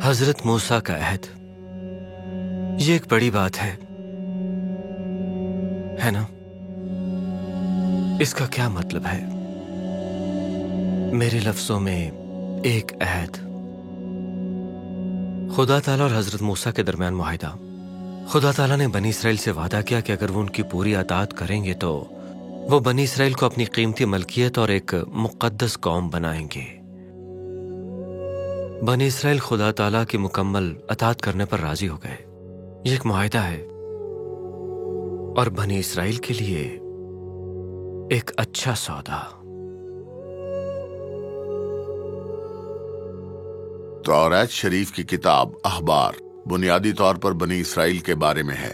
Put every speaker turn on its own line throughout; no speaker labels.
حضرت موسیٰ کا عہد، یہ ایک بڑی بات ہے نا؟ اس کا کیا مطلب ہے؟ میرے لفظوں میں ایک عہد، خدا تعالیٰ اور حضرت موسیٰ کے درمیان معاہدہ۔ خدا تعالیٰ نے بنی اسرائیل سے وعدہ کیا کہ اگر وہ ان کی پوری اطاعت کریں گے تو وہ بنی اسرائیل کو اپنی قیمتی ملکیت اور ایک مقدس قوم بنائیں گے۔ بنی اسرائیل خدا تعالیٰ کی مکمل اطاعت کرنے پر راضی ہو گئے۔ یہ ایک معاہدہ ہے اور بنی اسرائیل کے لیے ایک اچھا سودا۔
توریت شریف کی کتاب اخبار بنیادی طور پر بنی اسرائیل کے بارے میں ہے۔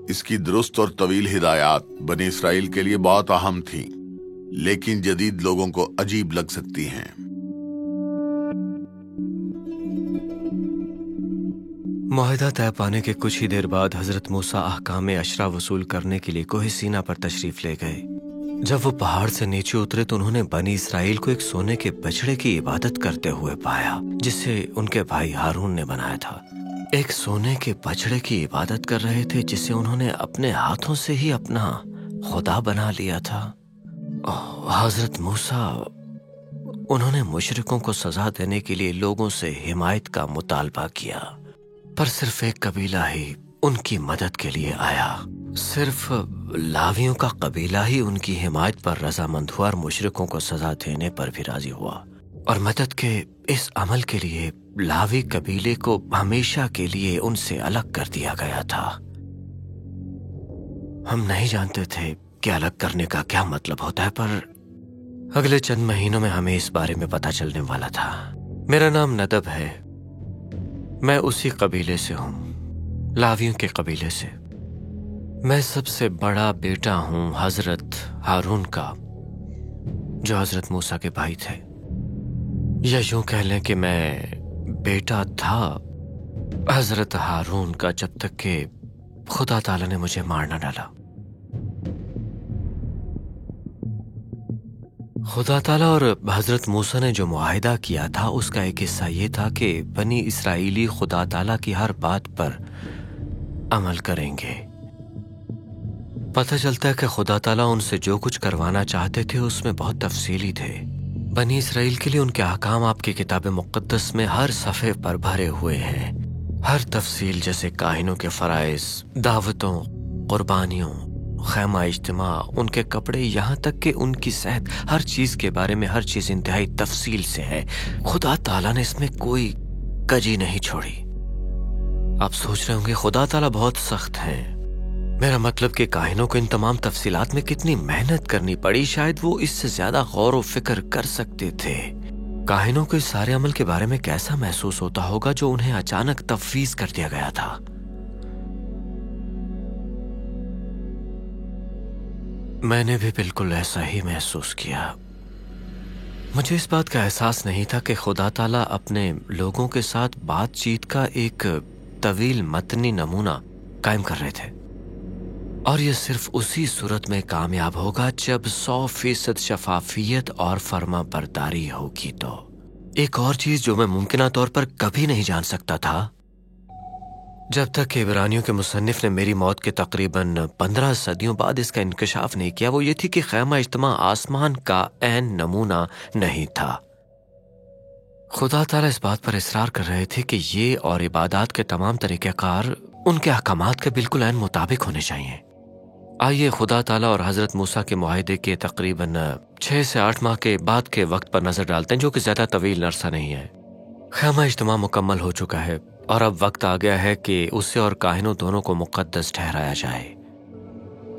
اس کی درست اور طویل ہدایات بنی اسرائیل کے لیے بہت اہم تھیں، لیکن جدید لوگوں کو عجیب لگ سکتی ہیں۔
معاہدہ طے پانے کے کچھ ہی دیر بعد حضرت موسیٰ احکام عشرہ وصول کرنے کے لیے کوہ سینا پر تشریف لے گئے۔ جب وہ پہاڑ سے نیچے اترے تو انہوں نے بنی اسرائیل کو ایک سونے کے بچڑے کی عبادت کرتے ہوئے پایا جسے ان کے بھائی ہارون نے بنایا تھا۔ ایک سونے کے بچڑے کی عبادت کر رہے تھے جسے انہوں نے اپنے ہاتھوں سے ہی اپنا خدا بنا لیا تھا۔ حضرت موسیٰ، انہوں نے مشرکوں کو سزا دینے کے لیے لوگوں سے حمایت کا مطالبہ کیا، پر صرف ایک قبیلہ ہی ان کی مدد کے لیے آیا۔ صرف لاویوں کا قبیلہ ہی ان کی حمایت پر رضامند ہوا اور مشرکوں کو سزا دینے پر بھی راضی ہوا، اور مدد کے اس عمل کے لیے لاوی قبیلے کو ہمیشہ کے لیے ان سے الگ کر دیا گیا تھا۔ ہم نہیں جانتے تھے کہ الگ کرنے کا کیا مطلب ہوتا ہے، پر اگلے چند مہینوں میں ہمیں اس بارے میں پتہ چلنے والا تھا۔ میرا نام ندب ہے، میں اسی قبیلے سے ہوں، لاویوں کے قبیلے سے۔ میں سب سے بڑا بیٹا ہوں حضرت ہارون کا، جو حضرت موسیٰ کے بھائی تھے، یا یوں کہہ لیں کہ میں بیٹا تھا حضرت ہارون کا جب تک کہ خدا تعالیٰ نے مجھے مار نہ ڈالا۔ خدا تعالیٰ اور حضرت موسیٰ نے جو معاہدہ کیا تھا اس کا ایک حصہ یہ تھا کہ بنی اسرائیلی خدا تعالیٰ کی ہر بات پر عمل کریں گے۔ پتہ چلتا ہے کہ خدا تعالیٰ ان سے جو کچھ کروانا چاہتے تھے اس میں بہت تفصیلی تھے۔ بنی اسرائیل کے لیے ان کے احکام آپ کی کتاب مقدس میں ہر صفحے پر بھرے ہوئے ہیں۔ ہر تفصیل، جیسے کاہنوں کے فرائض، دعوتوں، قربانیوں، خیمہ اجتماع، ان کے کپڑے، یہاں تک کہ ان کی صحت، ہر چیز کے بارے میں ہر چیز انتہائی تفصیل سے ہے۔ خدا تعالیٰ نے اس میں کوئی کجی نہیں چھوڑی۔ آپ سوچ رہے ہوں گے خدا تعالیٰ بہت سخت ہیں۔ میرا مطلب کہ کاہنوں کو ان تمام تفصیلات میں کتنی محنت کرنی پڑی، شاید وہ اس سے زیادہ غور و فکر کر سکتے تھے۔ کاہنوں کو اس سارے عمل کے بارے میں کیسا محسوس ہوتا ہوگا جو انہیں اچانک تفویض کر دیا گیا تھا۔ میں نے بھی بالکل ایسا ہی محسوس کیا۔ مجھے اس بات کا احساس نہیں تھا کہ خدا تعالیٰ اپنے لوگوں کے ساتھ بات چیت کا ایک طویل متنی نمونہ قائم کر رہے تھے، اور یہ صرف اسی صورت میں کامیاب ہوگا جب 100% شفافیت اور فرما برداری ہوگی۔ تو ایک اور چیز جو میں ممکنہ طور پر کبھی نہیں جان سکتا تھا جب تک کہ عبرانیوں کے مصنف نے میری موت کے تقریباً 15 صدیوں بعد اس کا انکشاف نہیں کیا، وہ یہ تھی کہ خیمہ اجتماع آسمان کا عین نمونہ نہیں تھا۔ خدا تعالیٰ اس بات پر اصرار کر رہے تھے کہ یہ اور عبادات کے تمام طریقہ کار ان کے احکامات کے بالکل عین مطابق ہونے چاہیے۔ آئیے خدا تعالیٰ اور حضرت موسیٰ کے معاہدے کے تقریباً 6 سے 8 ماہ کے بعد کے وقت پر نظر ڈالتے ہیں، جو کہ زیادہ طویل عرصہ نہیں ہے۔ خیمہ اجتماع مکمل ہو چکا ہے اور اب وقت آ گیا ہے کہ اسے اور کاہنوں دونوں کو مقدس ٹھہرایا جائے۔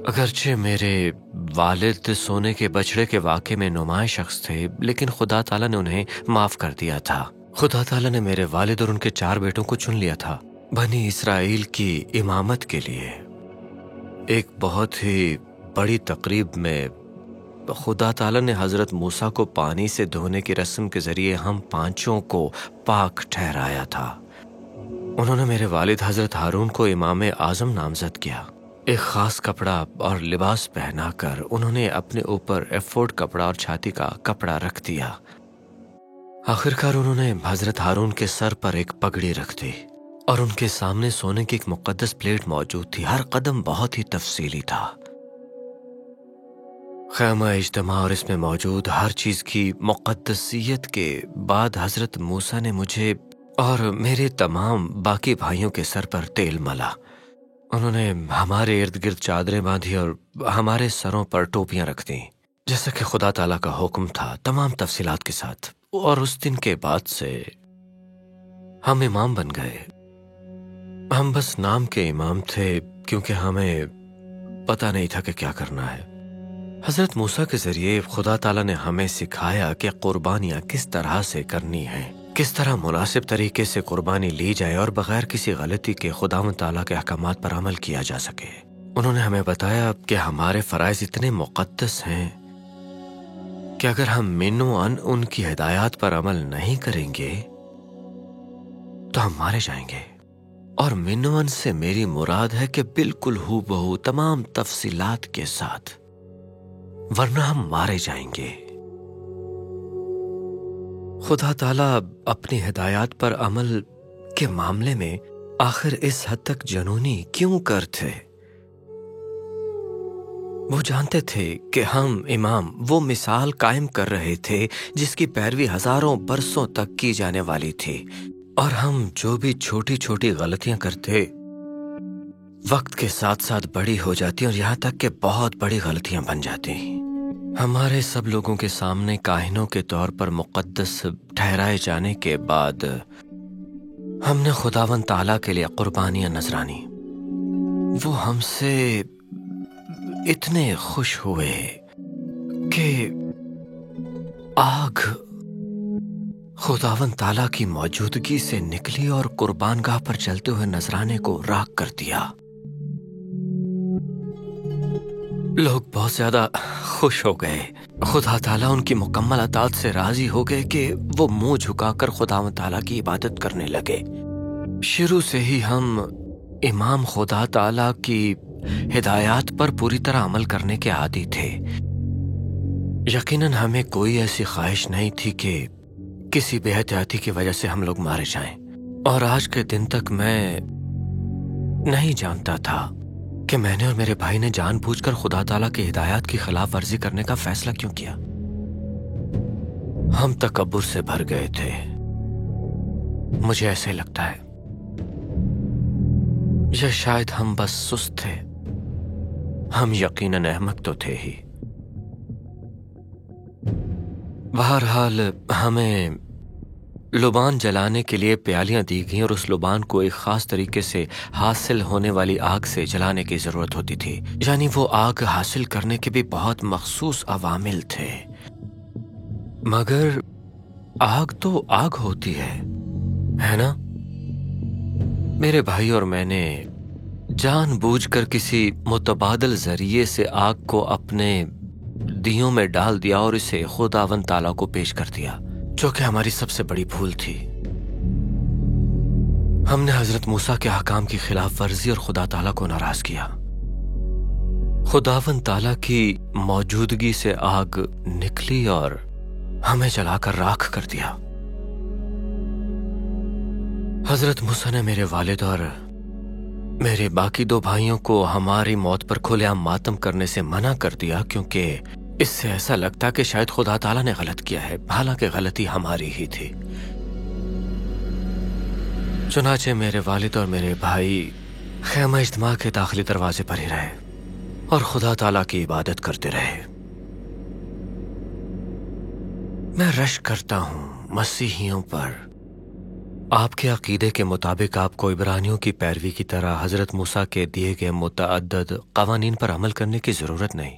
اگرچہ میرے والد سونے کے بچڑے کے واقعے میں نمایاں شخص تھے، لیکن خدا تعالیٰ نے انہیں معاف کر دیا تھا۔ خدا تعالیٰ نے میرے والد اور ان کے 4 بیٹوں کو چن لیا تھا بنی اسرائیل کی امامت کے لیے۔ ایک بہت ہی بڑی تقریب میں خدا تعالیٰ نے حضرت موسیٰ کو پانی سے دھونے کی رسم کے ذریعے ہم 5 کو پاک ٹھہرایا تھا۔ انہوں نے میرے والد حضرت ہارون کو امام اعظم نامزد کیا۔ ایک خاص کپڑا اور لباس پہنا کر انہوں نے اپنے اوپر ایفوڈ کپڑا اور چھاتی کا کپڑا رکھ دیا۔ آخرکار انہوں نے حضرت ہارون کے سر پر ایک پگڑی رکھ دی اور ان کے سامنے سونے کی ایک مقدس پلیٹ موجود تھی. ہر قدم بہت ہی تفصیلی تھا. خیمہ اجتماع اور اس میں موجود ہر چیز کی مقدسیت کے بعد حضرت موسیٰ نے مجھے اور میرے تمام باقی بھائیوں کے سر پر تیل ملا. انہوں نے ہمارے ارد گرد چادریں باندھی اور ہمارے سروں پر ٹوپیاں رکھ دیں جیسا کہ خدا تعالیٰ کا حکم تھا، تمام تفصیلات کے ساتھ. اور اس دن کے بعد سے ہم امام بن گئے. ہم بس نام کے امام تھے کیونکہ ہمیں پتہ نہیں تھا کہ کیا کرنا ہے. حضرت موسیٰ کے ذریعے خدا تعالیٰ نے ہمیں سکھایا کہ قربانیاں کس طرح سے کرنی ہیں، کس طرح مناسب طریقے سے قربانی لی جائے اور بغیر کسی غلطی کے خداوند تعالیٰ کے احکامات پر عمل کیا جا سکے. انہوں نے ہمیں بتایا کہ ہمارے فرائض اتنے مقدس ہیں کہ اگر ہم من و ان ان کی ہدایات پر عمل نہیں کریں گے تو ہم مارے جائیں گے. اور من و ان سے میری مراد ہے کہ بالکل ہو بہو تمام تفصیلات کے ساتھ، ورنہ ہم مارے جائیں گے. خدا تعالیٰ اپنی ہدایات پر عمل کے معاملے میں آخر اس حد تک جنونی کیوں کرتے؟ وہ جانتے تھے کہ ہم امام وہ مثال قائم کر رہے تھے جس کی پیروی ہزاروں برسوں تک کی جانے والی تھی، اور ہم جو بھی چھوٹی چھوٹی غلطیاں کرتے وقت کے ساتھ ساتھ بڑی ہو جاتی اور یہاں تک کہ بہت بڑی غلطیاں بن جاتی. ہمارے سب لوگوں کے سامنے کاہنوں کے طور پر مقدس ٹھہرائے جانے کے بعد ہم نے خداوند تعالیٰ کے لیے قربانیاں نذرانی. وہ ہم سے اتنے خوش ہوئے کہ آگ خداوند تعالیٰ کی موجودگی سے نکلی اور قربان گاہ پر چلتے ہوئے نذرانے کو راکھ کر دیا. لوگ بہت زیادہ خوش ہو گئے. خدا تعالیٰ ان کی مکمل اطاعت سے راضی ہو گئے کہ وہ منہ جھکا کر خداوند تعالیٰ کی عبادت کرنے لگے. شروع سے ہی ہم امام خدا تعالیٰ کی ہدایات پر پوری طرح عمل کرنے کے عادی تھے. یقیناً ہمیں کوئی ایسی خواہش نہیں تھی کہ کسی بے احتیاطی کی وجہ سے ہم لوگ مارے جائیں. اور آج کے دن تک میں نہیں جانتا تھا کہ میں نے اور میرے بھائی نے جان بوجھ کر خدا تعالیٰ کی ہدایات کی خلاف ورزی کرنے کا فیصلہ کیوں کیا. ہم تکبر سے بھر گئے تھے. مجھے ایسے لگتا ہے یا شاید ہم بس سست تھے. ہم یقیناً احمق تو تھے ہی. بہرحال ہمیں لبان جلانے کے لیے پیالیاں دی گئیں اور اس لبان کو ایک خاص طریقے سے حاصل ہونے والی آگ سے جلانے کی ضرورت ہوتی تھی. یعنی وہ آگ حاصل کرنے کے بھی بہت مخصوص عوامل تھے. مگر آگ تو آگ ہوتی ہے نا؟ میرے بھائی اور میں نے جان بوجھ کر کسی متبادل ذریعے سے آگ کو اپنے دیوں میں ڈال دیا اور اسے خداوند تعالیٰ کو پیش کر دیا، جو کہ ہماری سب سے بڑی بھول تھی. ہم نے حضرت موسیٰ کے احکام کی خلاف ورزی اور خدا تعالیٰ کو ناراض کیا. خداوند تعالیٰ کی موجودگی سے آگ نکلی اور ہمیں جلا کر راکھ کر دیا. حضرت موسیٰ نے میرے والد اور میرے باقی 2 بھائیوں کو ہماری موت پر کھلے عام ماتم کرنے سے منع کر دیا، کیونکہ اس سے ایسا لگتا کہ شاید خدا تعالیٰ نے غلط کیا ہے، حالانکہ غلطی ہماری ہی تھی. چنانچہ میرے والد اور میرے بھائی خیمہ اجتماع کے داخلی دروازے پر ہی رہے اور خدا تعالیٰ کی عبادت کرتے رہے. میں رشک کرتا ہوں مسیحیوں پر. آپ کے عقیدے کے مطابق آپ کو عبرانیوں کی پیروی کی طرح حضرت موسیٰ کے دیے گئے متعدد قوانین پر عمل کرنے کی ضرورت نہیں.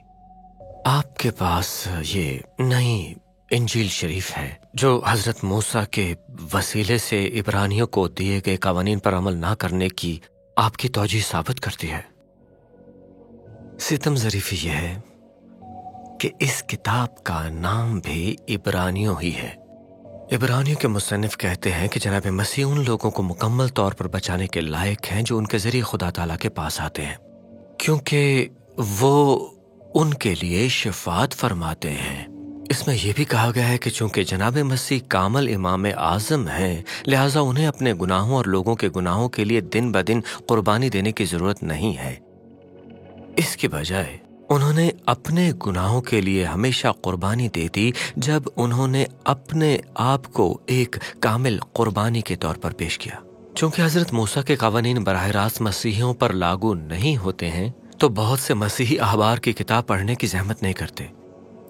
آپ کے پاس یہ نئی انجیل شریف ہے جو حضرت موسیٰ کے وسیلے سے عبرانیوں کو دیے گئے قوانین پر عمل نہ کرنے کی آپ کی توجیہ ثابت کرتی ہے. ستم ظریفی یہ ہے کہ اس کتاب کا نام بھی عبرانیوں ہی ہے. عبرانیوں کے مصنف کہتے ہیں کہ جناب مسیح ان لوگوں کو مکمل طور پر بچانے کے لائق ہیں جو ان کے ذریعے خدا تعالیٰ کے پاس آتے ہیں، کیونکہ وہ ان کے لیے شفاعت فرماتے ہیں. اس میں یہ بھی کہا گیا ہے کہ چونکہ جناب مسیح کامل امام اعظم ہیں، لہٰذا انہیں اپنے گناہوں اور لوگوں کے گناہوں کے لیے دن بدن قربانی دینے کی ضرورت نہیں ہے۔ اس کے بجائے انہوں نے اپنے گناہوں کے لیے ہمیشہ قربانی دے دی جب انہوں نے اپنے آپ کو ایک کامل قربانی کے طور پر پیش کیا۔ چونکہ حضرت موسیٰ کے قوانین براہ راست مسیحیوں پر لاگو نہیں ہوتے ہیں، تو بہت سے مسیحی احبار کی کتاب پڑھنے کی زحمت نہیں کرتے۔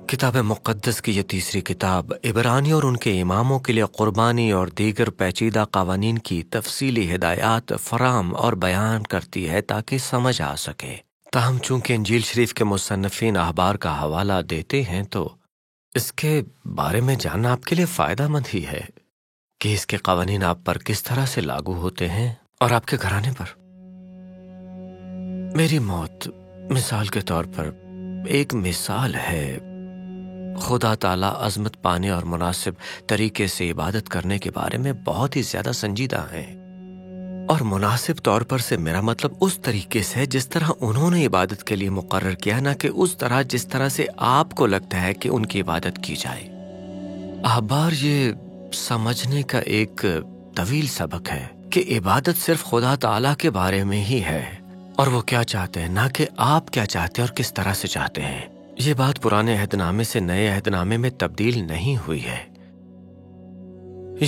کتاب مقدس کی یہ تیسری کتاب عبرانیوں اور ان کے اماموں کے لیے قربانی اور دیگر پیچیدہ قوانین کی تفصیلی ہدایات فراہم اور بیان کرتی ہے تاکہ سمجھ آ سکے۔ تاہم چونکہ انجیل شریف کے مصنفین احبار کا حوالہ دیتے ہیں تو اس کے بارے میں جاننا آپ کے لیے فائدہ مند ہی ہے کہ اس کے قوانین آپ پر کس طرح سے لاگو ہوتے ہیں اور آپ کے گھرانے پر۔ میری موت مثال کے طور پر ایک مثال ہے۔ خدا تعالیٰ عظمت پانے اور مناسب طریقے سے عبادت کرنے کے بارے میں بہت ہی زیادہ سنجیدہ ہیں، اور مناسب طور پر سے میرا مطلب اس طریقے سے جس طرح انہوں نے عبادت کے لیے مقرر کیا، نہ کہ اس طرح جس طرح سے آپ کو لگتا ہے کہ ان کی عبادت کی جائے۔ احبار، یہ سمجھنے کا ایک طویل سبق ہے کہ عبادت صرف خدا تعالیٰ کے بارے میں ہی ہے، اور وہ کیا چاہتے ہیں، نہ کہ آپ کیا چاہتے ہیں اور کس طرح سے چاہتے ہیں۔ یہ بات پرانے عہد نامے سے نئے عہد نامے میں تبدیل نہیں ہوئی ہے۔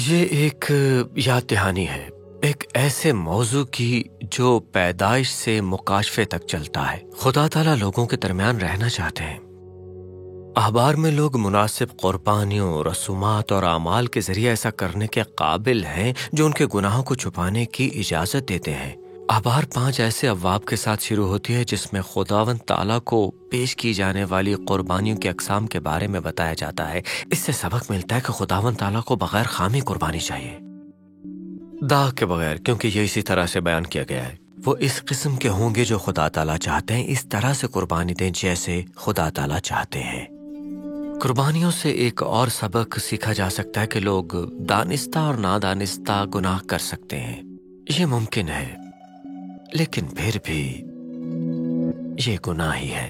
یہ ایک یاد دہانی ہے ایک ایسے موضوع کی جو پیدائش سے مکاشفے تک چلتا ہے۔ خدا تعالیٰ لوگوں کے درمیان رہنا چاہتے ہیں۔ احبار میں لوگ مناسب قربانیوں، رسومات اور اعمال کے ذریعے ایسا کرنے کے قابل ہیں جو ان کے گناہوں کو چھپانے کی اجازت دیتے ہیں۔ احبار 5 ایسے ابواب کے ساتھ شروع ہوتی ہے جس میں خداوند تعالیٰ کو پیش کی جانے والی قربانیوں کی اقسام کے بارے میں بتایا جاتا ہے۔ اس سے سبق ملتا ہے کہ خداوند تعالیٰ کو بغیر خامی قربانی چاہیے، داغ کے بغیر، کیونکہ یہ اسی طرح سے بیان کیا گیا ہے۔ وہ اس قسم کے ہوں گے جو خدا تعالیٰ چاہتے ہیں، اس طرح سے قربانی دیں جیسے خدا تعالیٰ چاہتے ہیں۔ قربانیوں سے ایک اور سبق سیکھا جا سکتا ہے کہ لوگ دانستہ اور نادانستہ گناہ کر سکتے ہیں۔ یہ ممکن ہے، لیکن پھر بھی یہ گناہ ہی ہے۔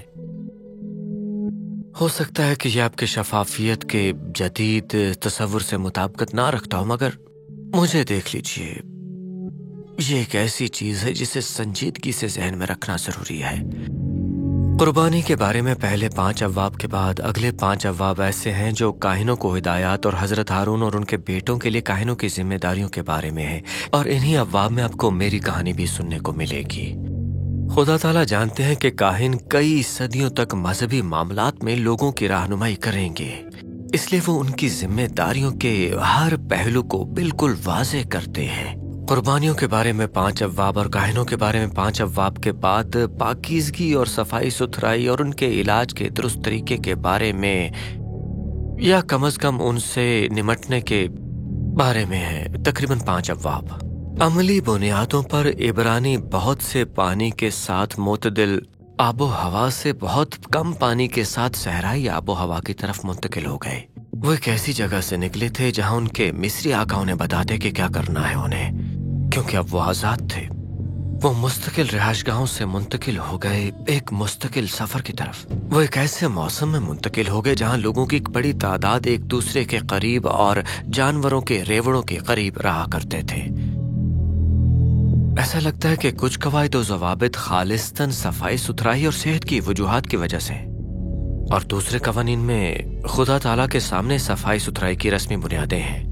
ہو سکتا ہے کہ یہ آپ کے شفافیت کے جدید تصور سے مطابقت نہ رکھتا ہو، مگر مجھے دیکھ لیجئے، یہ ایک ایسی چیز ہے جسے سنجیدگی سے ذہن میں رکھنا ضروری ہے۔ قربانی کے بارے میں پہلے 5 ابواب کے بعد اگلے 5 ابواب ایسے ہیں جو کاہنوں کو ہدایات اور حضرت ہارون اور ان کے بیٹوں کے لیے کاہنوں کی ذمہ داریوں کے بارے میں ہے، اور انہی ابواب میں آپ کو میری کہانی بھی سننے کو ملے گی۔ خدا تعالیٰ جانتے ہیں کہ کاہن کئی صدیوں تک مذہبی معاملات میں لوگوں کی رہنمائی کریں گے، اس لیے وہ ان کی ذمہ داریوں کے ہر پہلو کو بالکل واضح کرتے ہیں۔ قربانیوں کے بارے میں 5 ابواب اور کاہنوں کے بارے میں 5 ابواب کے بعد پاکیزگی اور صفائی ستھرائی اور ان کے علاج کے درست طریقے کے بارے میں، یا کم از کم ان سے نمٹنے کے بارے میں ہے تقریباً 5 ابواب۔ عملی بنیادوں پر عبرانی بہت سے پانی کے ساتھ معتدل آب و ہوا سے بہت کم پانی کے ساتھ صحرائی آب و ہوا کی طرف منتقل ہو گئے۔ وہ ایک ایسی جگہ سے نکلے تھے جہاں ان کے مصری آقا انہیں بتاتے کہ کیا کرنا ہے انہیں، کیونکہ اب وہ آزاد تھے۔ وہ مستقل رہائش گاہوں سے منتقل ہو گئے ایک مستقل سفر کی طرف۔ وہ ایک ایسے موسم میں منتقل ہو گئے جہاں لوگوں کی ایک بڑی تعداد ایک دوسرے کے قریب اور جانوروں کے ریوڑوں کے قریب رہا کرتے تھے۔ ایسا لگتا ہے کہ کچھ قواعد و ضوابط خالصتاً صفائی ستھرائی اور صحت کی وجوہات کی وجہ سے، اور دوسرے قوانین میں خدا تعالیٰ کے سامنے صفائی ستھرائی کی رسمی بنیادیں ہیں۔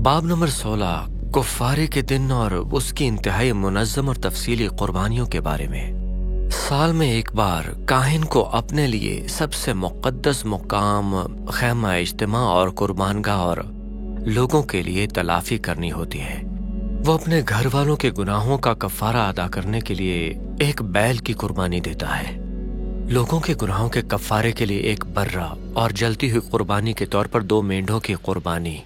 باب نمبر 16 کفارے کے دن اور اس کی انتہائی منظم اور تفصیلی قربانیوں کے بارے میں۔ سال میں ایک بار کاہن کو اپنے لیے سب سے مقدس مقام خیمہ اجتماع اور قربان گاہ اور لوگوں کے لیے تلافی کرنی ہوتی ہے۔ وہ اپنے گھر والوں کے گناہوں کا کفارہ ادا کرنے کے لیے ایک بیل کی قربانی دیتا ہے۔ لوگوں کے گناہوں کے کفارے کے لیے ایک برہ اور جلتی ہوئی قربانی کے طور پر 2 مینڈھوں کی قربانی۔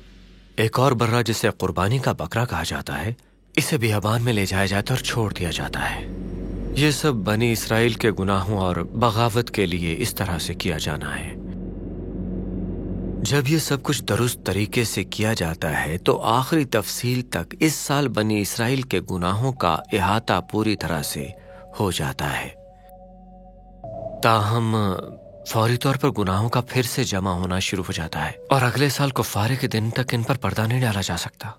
ایک اور برہ جسے قربانی کا بکرا کہا جاتا ہے، اسے بیابان میں لے جایا جاتا ہے اور چھوڑ دیا جاتا ہے۔ یہ سب بنی اسرائیل کے گناہوں اور بغاوت کے لیے اس طرح سے کیا جانا ہے۔ جب یہ سب کچھ درست طریقے سے کیا جاتا ہے تو آخری تفصیل تک اس سال بنی اسرائیل کے گناہوں کا احاطہ پوری طرح سے ہو جاتا ہے۔ تاہم فوری طور پر گناہوں کا پھر سے جمع ہونا شروع ہو جاتا ہے اور اگلے سال کفارے کے دن تک ان پر پردہ نہیں ڈالا جا سکتا۔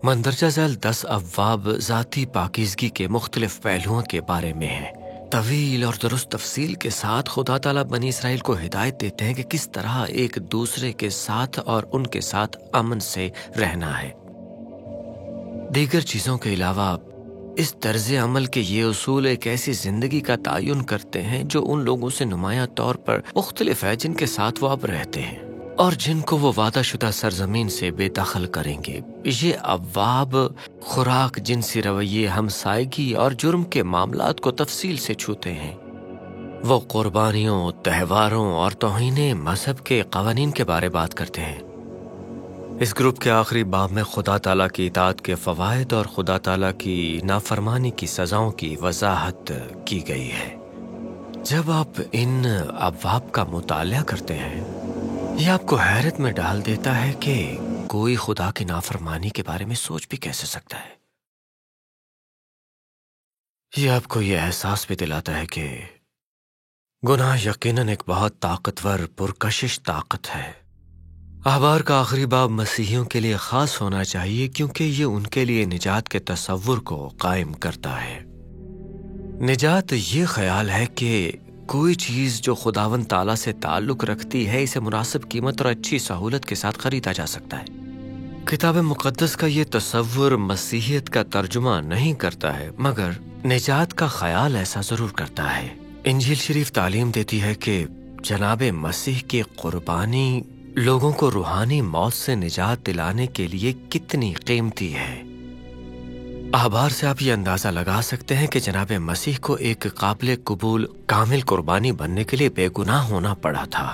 مندرجہ ذیل 10 ابواب ذاتی پاکیزگی کے مختلف پہلوؤں کے بارے میں ہیں۔ طویل اور درست تفصیل کے ساتھ خدا تعالیٰ بنی اسرائیل کو ہدایت دیتے ہیں کہ کس طرح ایک دوسرے کے ساتھ اور ان کے ساتھ امن سے رہنا ہے۔ دیگر چیزوں کے علاوہ اس طرز عمل کے یہ اصول ایک ایسی زندگی کا تعین کرتے ہیں جو ان لوگوں سے نمایاں طور پر مختلف ہے جن کے ساتھ وہ اب رہتے ہیں اور جن کو وہ وعدہ شدہ سرزمین سے بے دخل کریں گے۔ یہ ابواب خوراک، جنسی رویے، ہمسائیگی اور جرم کے معاملات کو تفصیل سے چھوتے ہیں۔ وہ قربانیوں، تہواروں اور توہین مذہب کے قوانین کے بارے بات کرتے ہیں۔ اس گروپ کے آخری باب میں خدا تعالیٰ کی اطاعت کے فوائد اور خدا تعالیٰ کی نافرمانی کی سزاؤں کی وضاحت کی گئی ہے۔ جب آپ ان ابواب کا مطالعہ کرتے ہیں، یہ آپ کو حیرت میں ڈال دیتا ہے کہ کوئی خدا کی نافرمانی کے بارے میں سوچ بھی کیسے سکتا ہے۔ یہ آپ کو یہ احساس بھی دلاتا ہے کہ گناہ یقیناً ایک بہت طاقتور پرکشش طاقت ہے۔ احبار کا آخری باب مسیحیوں کے لیے خاص ہونا چاہیے کیونکہ یہ ان کے لیے نجات کے تصور کو قائم کرتا ہے۔ نجات یہ خیال ہے کہ کوئی چیز جو خداوند تعالیٰ سے تعلق رکھتی ہے اسے مناسب قیمت اور اچھی سہولت کے ساتھ خریدا جا سکتا ہے۔ کتاب مقدس کا یہ تصور مسیحیت کا ترجمہ نہیں کرتا ہے، مگر نجات کا خیال ایسا ضرور کرتا ہے۔ انجیل شریف تعلیم دیتی ہے کہ جناب مسیح کی قربانی لوگوں کو روحانی موت سے نجات دلانے کے لیے کتنی قیمتی ہے۔ احبار سے آپ یہ اندازہ لگا سکتے ہیں کہ جناب مسیح کو ایک قابل قبول کامل قربانی بننے کے لیے بے گناہ ہونا پڑا تھا۔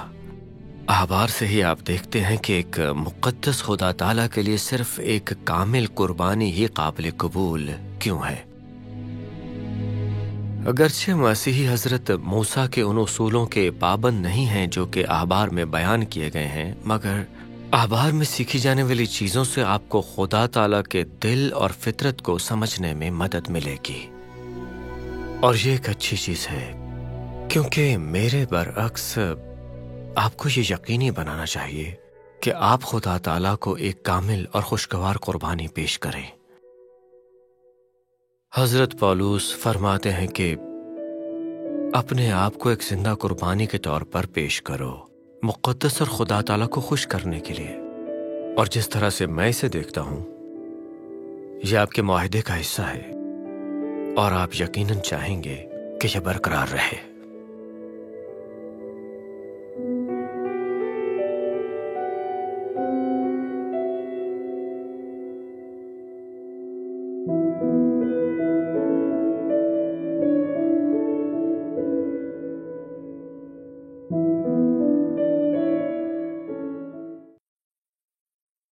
احبار سے ہی آپ دیکھتے ہیں کہ ایک مقدس خدا تعالیٰ کے لیے صرف ایک کامل قربانی ہی قابل قبول کیوں ہے۔ اگرچہ مسیحی حضرت موسیٰ کے ان اصولوں کے پابند نہیں ہیں جو کہ احبار میں بیان کیے گئے ہیں، مگر احبار میں سیکھی جانے والی چیزوں سے آپ کو خدا تعالیٰ کے دل اور فطرت کو سمجھنے میں مدد ملے گی، اور یہ ایک اچھی چیز ہے کیونکہ میرے برعکس آپ کو یہ یقینی بنانا چاہیے کہ آپ خدا تعالیٰ کو ایک کامل اور خوشگوار قربانی پیش کریں۔ حضرت پولس فرماتے ہیں کہ اپنے آپ کو ایک زندہ قربانی کے طور پر پیش کرو، مقدس اور خدا تعالیٰ کو خوش کرنے کے لیے، اور جس طرح سے میں اسے دیکھتا ہوں یہ آپ کے معاہدے کا حصہ ہے اور آپ یقیناً چاہیں گے کہ یہ برقرار رہے۔